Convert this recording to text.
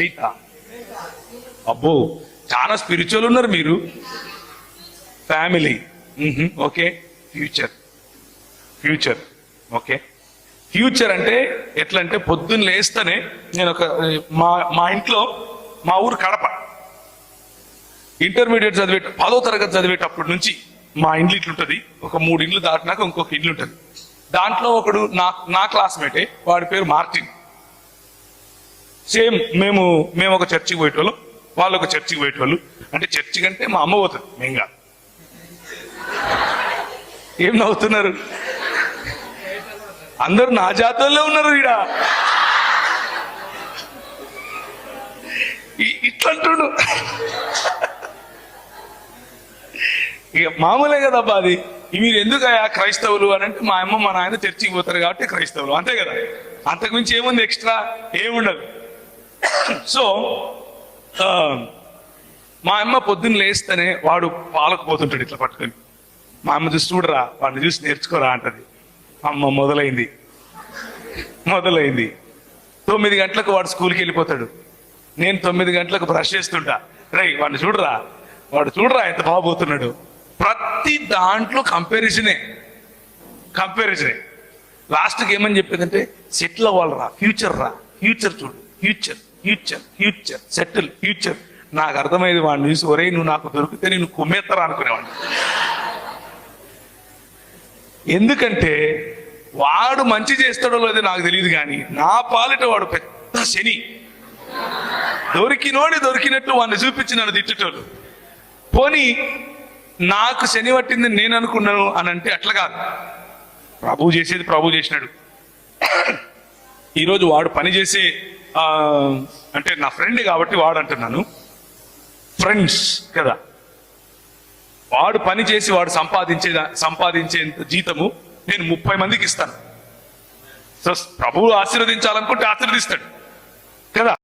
ఎయితా? అబ్బో, చాలా స్పిరిచువల్ ఉన్నారు మీరు. Family, okay. Future okay. Future అంటే ఎట్లా అంటే పొద్దున్న లేస్తేనే నేను మా ఇంట్లో, మా ఊరు కడప, ఇంటర్మీడియట్ 10వ తరగతి చదివేటప్పటి నుంచి మా ఇండ్లు ఇట్లుంటది. ఒక 3 ఇండ్లు దాటినాక ఇంకొక ఇల్లు ఉంటుంది. దాంట్లో ఒకడు నా క్లాస్మేటే, వాడి పేరు మార్టిన్. సేమ్ మేము ఒక చర్చికి పోయేటోళ్ళు, వాళ్ళు ఒక చర్చికి పోయేటోళ్ళు. అంటే చర్చి కంటే మా అమ్మ పోతుంది, మేము కాదు. ఏం నవ్వుతున్నారు? అందరూ నా జాతరలో ఉన్నారు ఈడ. ఇట్లంటుడు ఇక మామూలే కదబ్బా అది. మీరు ఎందుకు క్రైస్తవులు అని అంటే, మా అమ్మ మా నాయన చర్చికి పోతారు కాబట్టి క్రైస్తవులు, అంతే కదా. అంతకుమించి ఏముంది, ఎక్స్ట్రా ఏముండదు. సో మా అమ్మ పొద్దున్న లేస్తేనే వాడు పాలకు పోతుంటాడు ఇట్లా పట్టుకొని. మా అమ్మ చూసి చూడరా, వాడిని చూసి నేర్చుకోరా అంటది. అమ్మ మొదలైంది. 9 గంటలకు వాడు స్కూల్కి వెళ్ళిపోతాడు. నేను 9 గంటలకు బ్రష్ చేస్తుంటా. వాడిని చూడరా, వాడు చూడరా ఎంత బాగుపోతున్నాడు. ప్రతి దాంట్లో కంపారిజనే. లాస్ట్కి ఏమని చెప్పేదంటే, సెటిల్ అవ్వాలరా, ఫ్యూచర్ చూడు, ఫ్యూచర్ సెటిల్, ఫ్యూచర్. నాకు అర్థమైంది వాడిని చూసి, ఒరే నువ్వు నాకు దొరికితే నేను కుమ్మేత్తరా అనుకునేవాడిని. ఎందుకంటే వాడు మంచి చేస్తాడో లేదో నాకు తెలియదు, కానీ నా పాలిట వాడు పెద్ద శని. దొరికినట్టు వాడిని చూపించి నన్ను తిట్టేటోళ్ళు. పోనీ నాకు శని పట్టింది నేను అనుకున్నాను అని అంటే అట్లా కాదు. ప్రభు చేసేది ప్రభు చేసినాడు. ఈరోజు వాడు పని చేసే అంటే నా ఫ్రెండ్ కాబట్టి వాడు అంటున్నాను, ఫ్రెండ్స్ కదా. వాడు పని చేసి వాడు సంపాదించేంత జీతము నేను 30 మందికి ఇస్తాను. సో ప్రభువు ఆశీర్వదించాలనుకుంటే ఆశీర్వదిస్తాడు కదా.